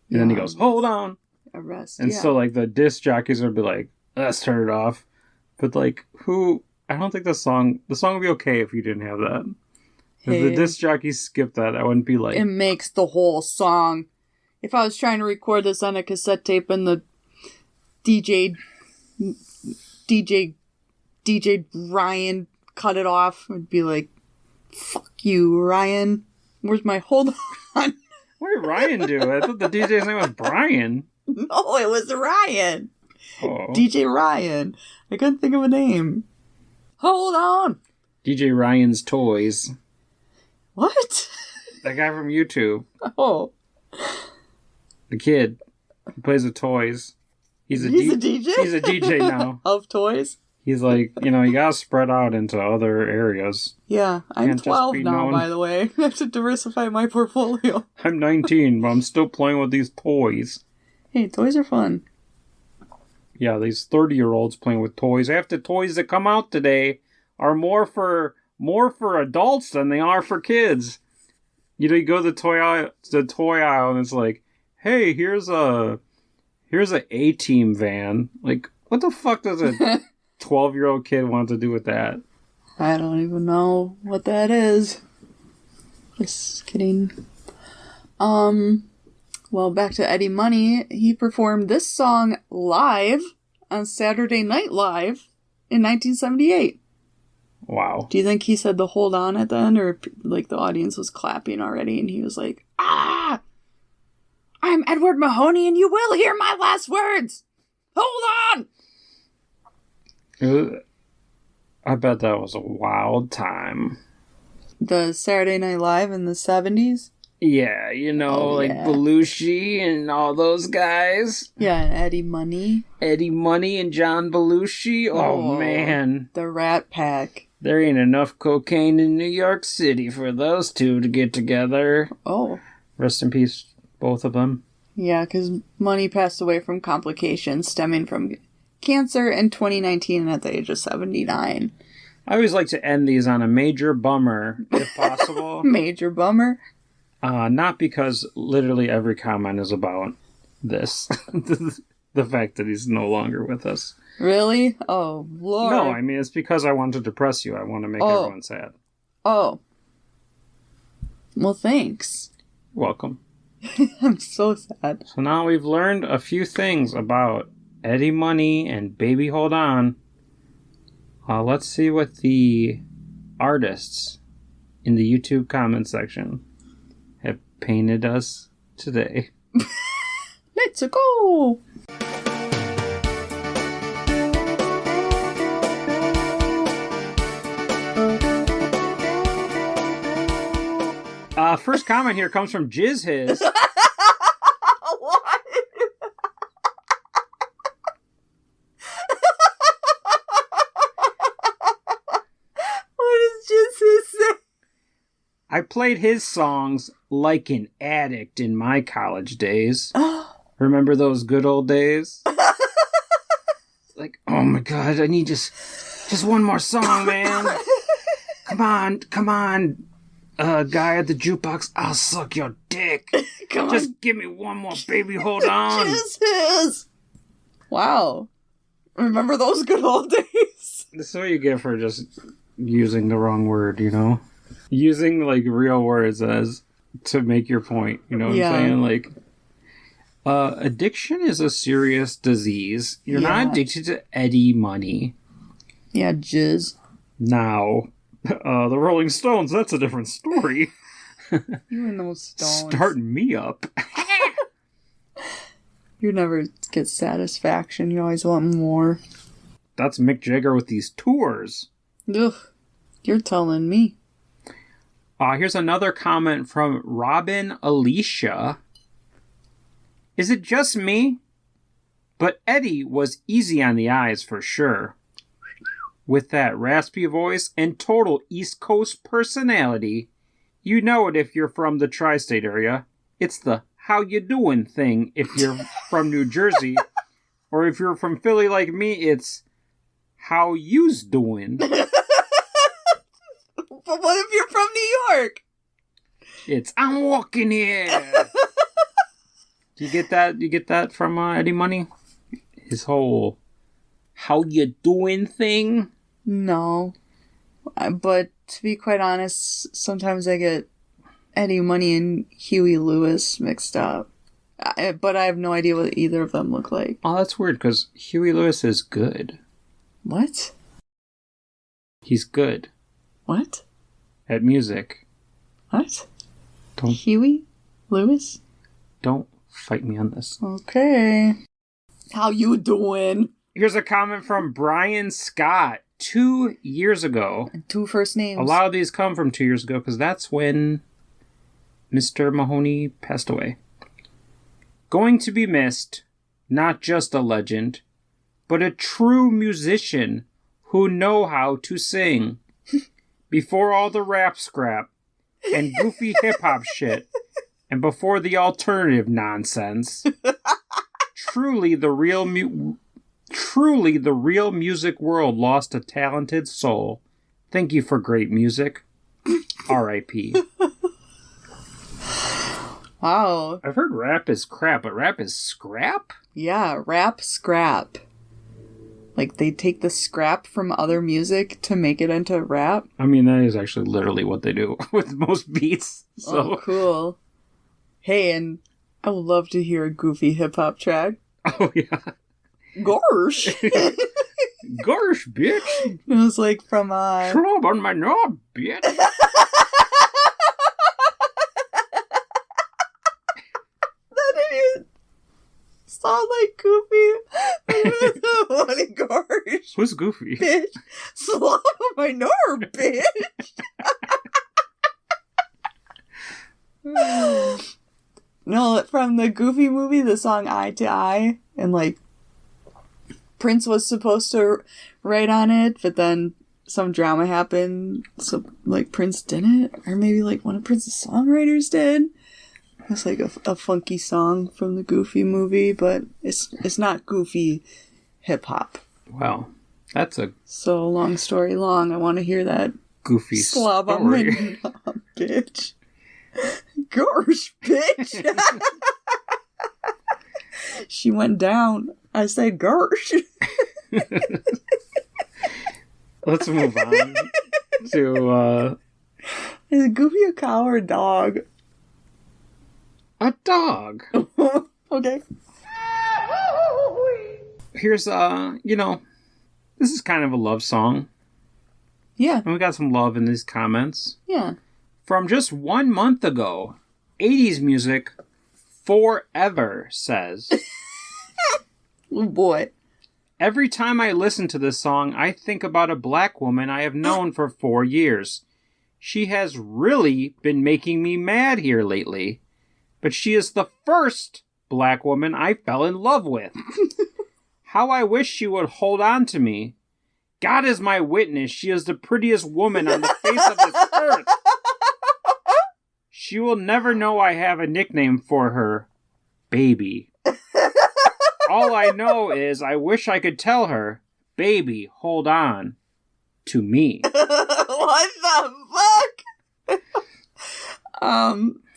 And then he goes, "Hold on!" A rest, And so like the disc jockeys would be like, "Let's turn it off." But like, I don't think the song would be okay if you didn't have that. If the disc jockeys skipped that, I wouldn't be like... It makes the whole song. If I was trying to record this on a cassette tape and the DJ Ryan cut it off, I'd be like, "Fuck you, Ryan. Where's my hold on?" What did Ryan do? I thought the DJ's name was Brian. No, it was Ryan. Oh. DJ Ryan. I couldn't think of a name. Hold on. DJ Ryan's Toys. What? That guy from YouTube. Oh. The kid. He plays with toys. He's a DJ? He's a DJ now. Of toys? He's like, you gotta spread out into other areas. Yeah, I'm Can't just 12 be now, known. by the way. I have to diversify my portfolio. I'm 19, but I'm still playing with these toys. Hey, toys are fun. Yeah, these 30-year-olds playing with toys. Half the toys that come out today are more for adults than they are for kids. You go to the toy aisle, and it's like, hey, here's a A-Team van. Like, what the fuck does a 12-year-old kid want to do with that? I don't even know what that is. Just kidding. Well, back to Eddie Money. He performed this song live on Saturday Night Live in 1978. Wow. Do you think he said the hold on at the end, or like the audience was clapping already and he was like, ah! I'm Edward Mahoney and you will hear my last words! Hold on! I bet that was a wild time. The Saturday Night Live in the 70s? Yeah, Belushi and all those guys. Yeah, and Eddie Money. Eddie Money and John Belushi. Oh, man. The Rat Pack. There ain't enough cocaine in New York City for those two to get together. Oh. Rest in peace, both of them. Yeah, because Money passed away from complications stemming from cancer in 2019 at the age of 79. I always like to end these on a major bummer, if possible. Major bummer? Not because literally every comment is about this. The fact that he's no longer with us. Really? Oh, Lord. No, I mean, it's because I want to depress you. I want to make everyone sad. Oh. Well, thanks. Welcome. I'm so sad. So now we've learned a few things about Eddie Money and Baby Hold On. Let's see what the artists in the YouTube comment section have painted us today. Let's go! First comment here comes from Jizz His. What? What does Jesus say? I played his songs like an addict in my college days. Remember those good old days? Like, oh my god, I need just one more song, man. Come on. Guy at the jukebox, I'll suck your dick. Come on. Just give me one more, baby, hold on. Jesus. Wow. Remember those good old days? This is what you get for just using the wrong word, Using, like, real words as to make your point, you know what I'm saying? Like, addiction is a serious disease. You're not addicted to Eddie Money. Yeah, jizz. Now, the Rolling Stones, that's a different story. You and those stones. Starting me up. You never get satisfaction. You always want more. That's Mick Jagger with these tours. Ugh. You're telling me. Here's another comment from Robin Alicia. Is it just me? But Eddie was easy on the eyes for sure. With that raspy voice and total East Coast personality, you know it if you're from the tri-state area. It's the how you doing thing if you're from New Jersey. Or if you're from Philly like me, it's how you's doing. But what if you're from New York? It's I'm walking here. Do you get that? You get that from Eddie Money? His whole how you doing thing? No. But to be quite honest, sometimes I get Eddie Money and Huey Lewis mixed up. But I have no idea what either of them look like. Oh, that's weird, because Huey Lewis is good. What? He's good. What? At music. What? Don't Huey Lewis? Don't fight me on this. Okay. How you doing? Here's a comment from Brian Scott 2 years ago. And 2 first names. A lot of these come from 2 years ago, because that's when Mr. Mahoney passed away. Going to be missed, not just a legend, but a true musician who know how to sing. Before all the rap scrap and goofy hip-hop shit, and before the alternative nonsense, truly the real music world lost a talented soul. Thank you for great music. R.I.P. Wow. I've heard rap is crap, but rap is scrap? Yeah, rap scrap. Like, they take the scrap from other music to make it into rap. I mean, that is actually literally what they do with most beats. So. Oh, cool. Hey, and I would love to hear a goofy hip-hop track. Oh, yeah. Gosh! Gosh, bitch! It was like from, Scrub on my knob, bitch! That didn't even sound like Goofy. What a gosh. Who's Goofy? Bitch. Slap on my nerve, bitch. No, from the Goofy movie, the song Eye to Eye, and like Prince was supposed to write on it, but then some drama happened, so like Prince didn't, or maybe like one of Prince's songwriters did. It's like a funky song from the Goofy movie, but it's not Goofy hip hop. Well, that's a So long story long, I want to hear that goofy slob on my story. knob, bitch. Gosh, bitch. She went down. I said gosh. Let's move on to Is Goofy a cow or a dog? a dog. Okay. Here's this is kind of a love song. Yeah. And we got some love in these comments. Yeah. From just 1 month ago, 80s music forever says, Oh boy. every time I listen to this song, I think about a black woman I have known for 4 years. She has really been making me mad here lately, but she is the first black woman I fell in love with. How I wish she would hold on to me. God is my witness, she is the prettiest woman on the face of this earth. She will never know I have a nickname for her. Baby. All I know is I wish I could tell her, baby, hold on to me. What the fuck?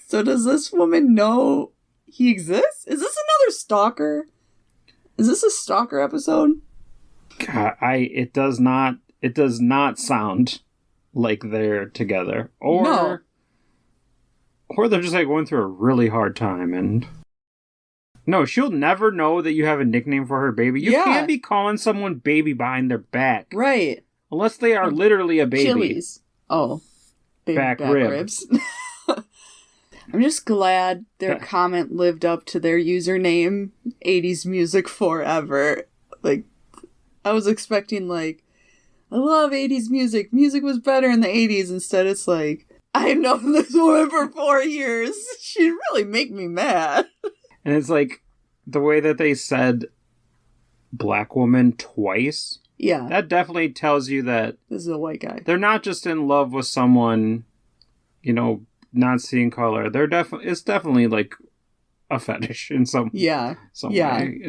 So does this woman know he exists? Is this another stalker? Is this a stalker episode? God, it does not sound like they're together. No. Or they're just like going through a really hard time and no, she'll never know that you have a nickname for her, baby. You Yeah. can't be calling someone baby behind their back. Right. Unless they are literally a baby. Chilies. Oh. Baby Back back rib. ribs. I'm just glad their comment lived up to their username, 80s music forever. Like, I was expecting, like, I love 80s music. Music was better in the 80s. Instead, it's like, I've known this woman for 4 years. She'd really make me mad. And it's like the way that they said black woman twice. Yeah. That definitely tells you that This is a white guy. they're not just in love with someone, not seeing color. It's definitely like a fetish in some Yeah. some Yeah. way.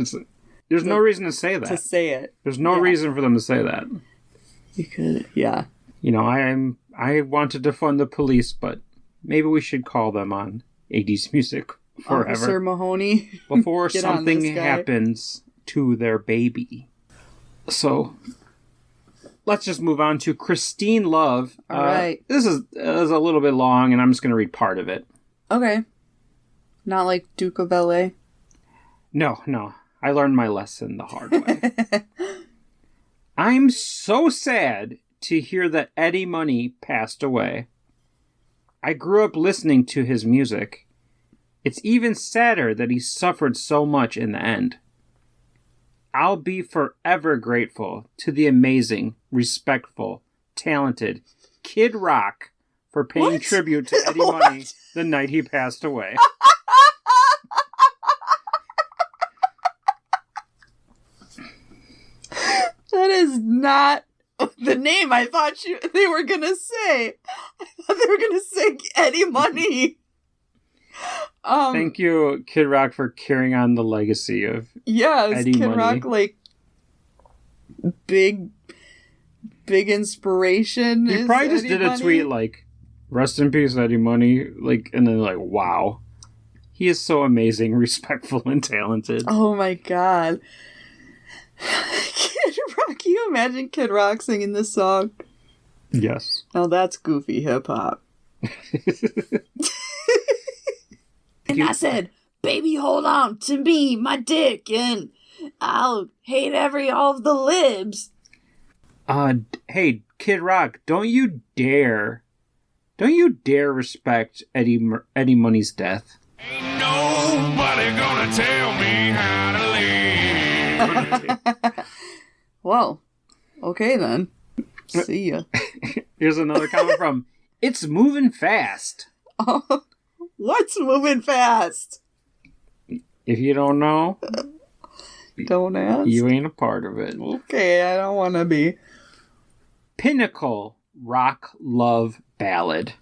There's no reason to say To that. say it. There's no yeah. reason for them to say that. You could, yeah. I want to defund the police, but maybe we should call them on 80s music forever. Officer Mahoney. Before Get on something this guy. happens to their baby. So, let's just move on to Christine Love. All right. This is a little bit long, and I'm just going to read part of it. Okay. Not like Duke of LA. No. I learned my lesson the hard way. I'm so sad to hear that Eddie Money passed away. I grew up listening to his music. It's even sadder that he suffered so much in the end. I'll be forever grateful to the amazing, respectful, talented Kid Rock for paying What? tribute to Eddie Money the night he passed away. That is not the name I thought they were gonna say. I thought they were gonna say Eddie Money. Thank you, Kid Rock, for carrying on the legacy of Eddie Kid Money. Rock, like, big inspiration. He probably just did a tweet like, "Rest in peace, Eddie Money," like, and then like, wow, he is so amazing, respectful, and talented. Oh my god. Kid Rock, can you imagine Kid Rock singing this song? Yes. Now that's goofy hip hop. And I said, "Baby, hold on to me, my dick, and I'll hate all of the libs." Hey, Kid Rock, don't you dare respect Eddie Money's death. Ain't nobody gonna tell me how to live. Well, okay then. See ya. Here's another comment from It's Moving Fast. What's moving fast? If you don't know, Don't ask. you ain't a part of it. Okay, I don't want to be. Pinnacle rock love ballad.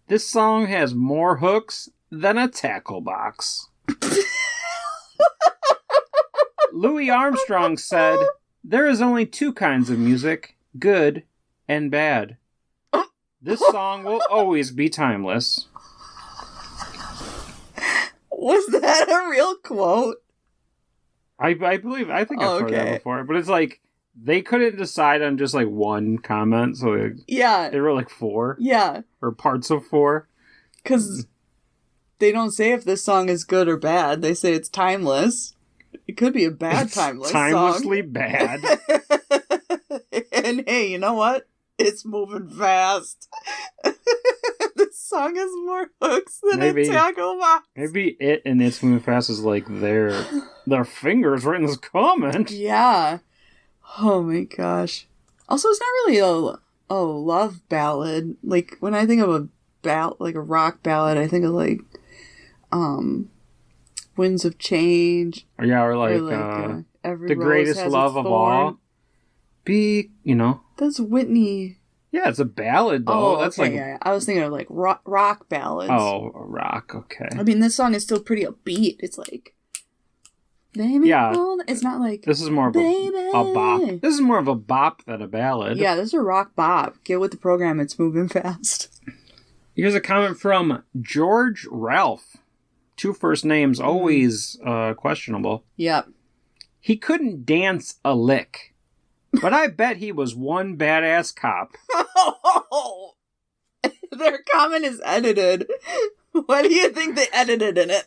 This song has more hooks than a tackle box. Louis Armstrong said, "There is only two kinds of music, good and bad. This song will always be timeless." Was that a real quote? I think I've heard that Okay. before, but it's like they couldn't decide on just like one comment, so Yeah. they wrote like 4 Yeah. or parts of 4. Because they don't say if this song is good or bad. They say it's timeless. It could be a bad timeless Timelessly song. bad. And hey, you know what? It's moving fast. This song has more hooks than Maybe. a tackle box. Maybe it and It's Moving Fast is like their fingers right in this comment. Yeah. Oh my gosh. Also, it's not really a love ballad. Like, when I think of a rock ballad, I think of like Winds of Change. Yeah, or like Every The Rose Greatest Has Love Its of Thorn. All. That's Whitney. Yeah, it's a ballad though. Oh, That's okay, like yeah. I was thinking of like rock ballads. Oh, rock. Okay. I mean, this song is still pretty upbeat. It's like, baby, Yeah. it's not like, This is more of a bop. This is more of a bop than a ballad. yeah, this is a rock bop. Get with the program. It's moving fast. Here's a comment from George Ralph. 2 first names, always questionable. Yep. He couldn't dance a lick, but I bet he was one badass cop. Their comment is edited. What do you think they edited in it?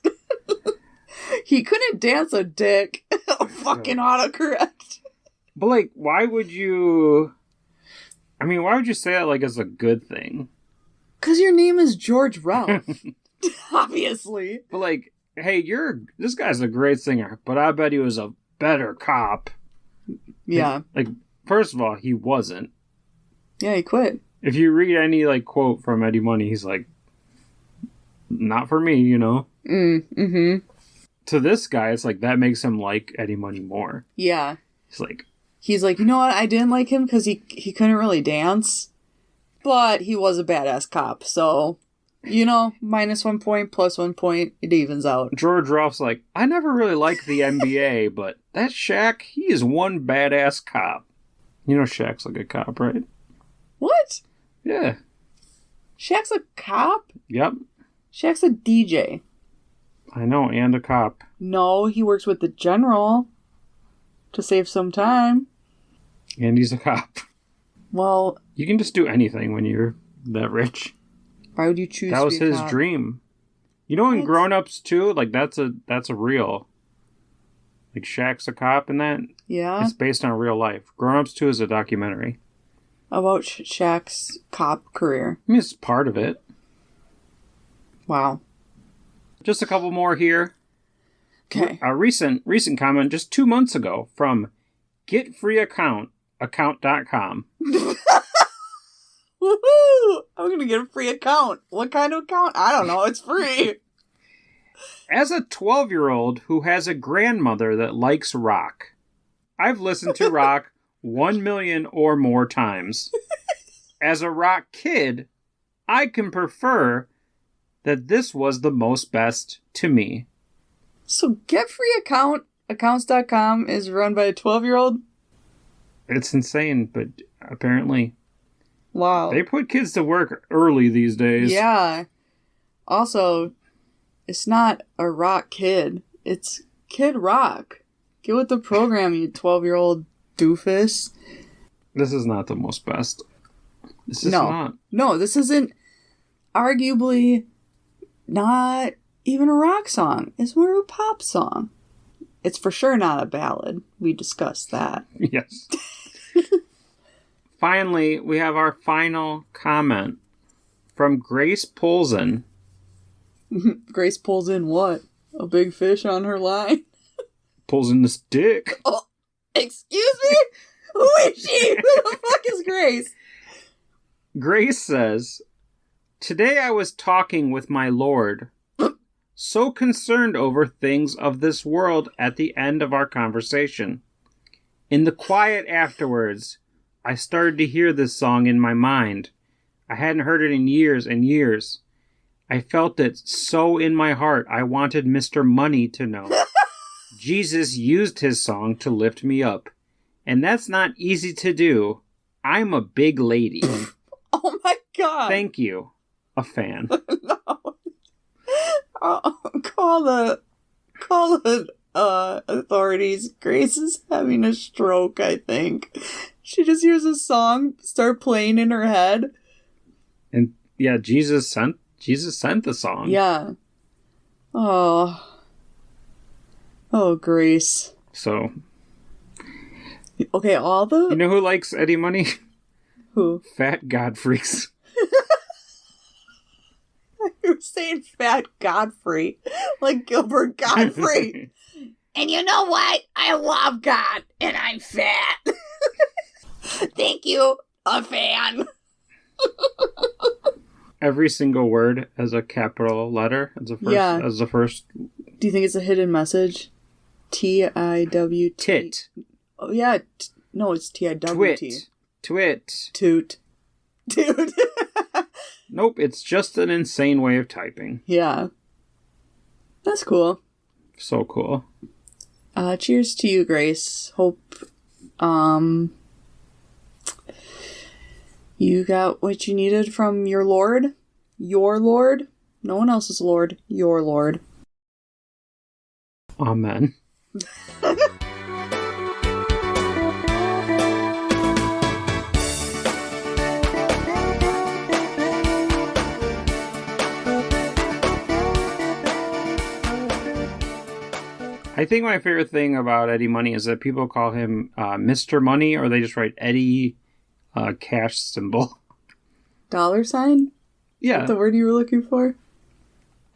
He couldn't dance a dick. Fucking autocorrect. But like, why would you say that like as a good thing? Because your name is George Ralph. Obviously. But like, hey, this guy's a great singer, but I bet he was a better cop. Yeah. Like, first of all, he wasn't. Yeah, he quit. If you read any like quote from Eddie Money, he's like, not for me, you know? Mm-hmm. To this guy, it's like, that makes him like Eddie Money more. Yeah. He's like, you know what? I didn't like him because he couldn't really dance. But he was a badass cop. So, you know, -1 point, +1 point, it evens out. George Ralph's like, I never really liked the NBA, but that Shaq, he is one badass cop. You know Shaq's a good cop, right? What? Yeah. Shaq's a cop? Yep. Shaq's a DJ. I know, and a cop. No, he works with the general to save some time. And he's a cop. Well, You can just do anything when you're that rich. why would you choose That to was be a his cop? dream. You know, in What? Grown Ups too, like that's a real. Like Shaq's a cop and that. Yeah? It's based on real life. Grown Ups 2 is a documentary. About Shaq's cop career. I mean, it's part of it. Wow. Just a couple more here. Okay. A recent comment just 2 months ago from getfreeaccount.com. Woohoo! I'm gonna get a free account. What kind of account? I don't know. It's free. As a 12-year-old who has a grandmother that likes rock, I've listened to rock 1 million or more times. As a rock kid, I can prefer that this was the most best to me. So Get Free Account, accounts.com is run by a 12-year-old? It's insane, but apparently Wow. they put kids to work early these days. Yeah. Also, it's not a rock kid. It's Kid Rock. Get with the program, you 12-year-old doofus. This is not the most best. This is not. No, this isn't arguably not even a rock song. It's more of a pop song. It's for sure not a ballad. We discussed that. Yes. Finally, we have our final comment from Grace Polson. Grace pulls in what? A big fish on her line? Pulls in this dick. Oh, excuse me? Who is she? Who the fuck is Grace? Grace says, "Today I was talking with my Lord, so concerned over things of this world at the end of our conversation. In the quiet afterwards, I started to hear this song in my mind. I hadn't heard it in years and years. I felt it so in my heart I wanted Mr. Money to know. Jesus used his song to lift me up. And that's not easy to do. I'm a big lady. Oh my god. Thank you. A fan." No. Call the authorities. Grace is having a stroke, I think. She just hears a song start playing in her head. And yeah, Jesus sent the song. Yeah. Oh, Grace. So, Okay, all the... you know who likes Eddie Money? Who? Fat God freaks. You were saying Fat Godfrey. Like Gilbert Godfrey. And you know what? I love God, and I'm fat. Thank you, a fan. Every single word as a capital letter as the first. Do you think it's a hidden message? T-I-W-T. Tit. Oh, yeah. No, it's T-I-W-T. Twit. Toot. Toot. Nope, it's just an insane way of typing. Yeah. That's cool. So cool. Cheers to you, Grace. Hope, you got what you needed from your Lord. Your Lord. No one else's Lord. Your Lord. Amen. I think my favorite thing about Eddie Money is that people call him Mr. Money, or they just write Eddie cash symbol. $? Yeah. Is that the word you were looking for?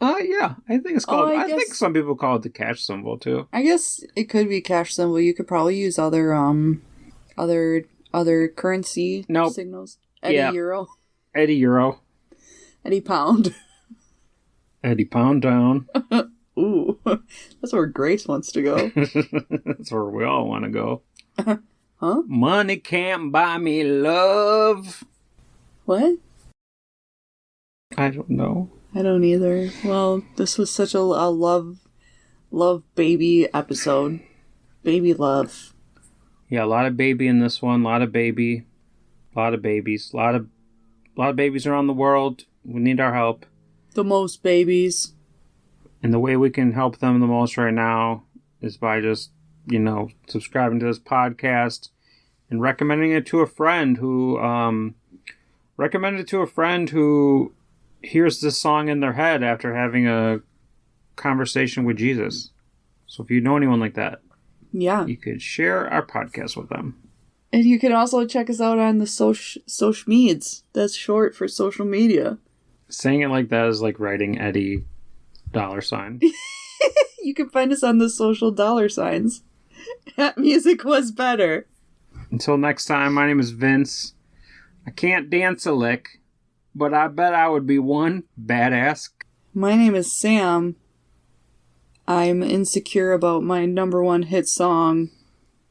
Yeah. I think it's called. I guess, think some people call it the cash symbol too. I guess it could be cash symbol. You could probably use other currency signals. Eddie Euro. Eddie Euro. Eddie Pound. Eddie Pound down. Ooh, that's where Grace wants to go. That's where we all want to go. Huh? Money can't buy me love. What? I don't know. I don't either. Well, this was such a love baby episode. Baby love. Yeah, a lot of baby in this one. A lot of baby. A lot of babies. A lot of babies around the world. We need our help. The most babies. And the way we can help them the most right now is by just, subscribing to this podcast and recommending it to a friend who hears this song in their head after having a conversation with Jesus. So if you know anyone like that, yeah, you could share our podcast with them. And you can also check us out on the social meds. That's short for social media. Saying it like that is like writing Eddie $. You can find us on the social $. That music was better. Until next time, my name is Vince. I can't dance a lick, but I bet I would be one badass. My name is Sam. I'm insecure about my #1 hit song,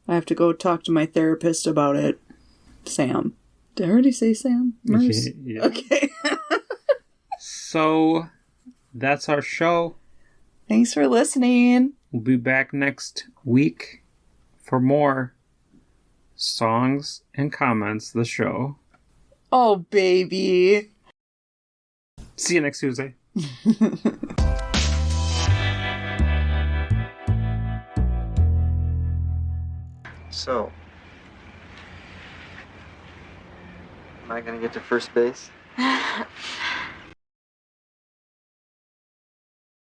I have to go talk to my therapist about it. Sam. Did I already say Sam? Merz? Yeah. Okay. So, that's our show. Thanks for listening. We'll be back next week for more songs and comments, the show. Oh, baby. See you next Tuesday. So, am I gonna get to first base?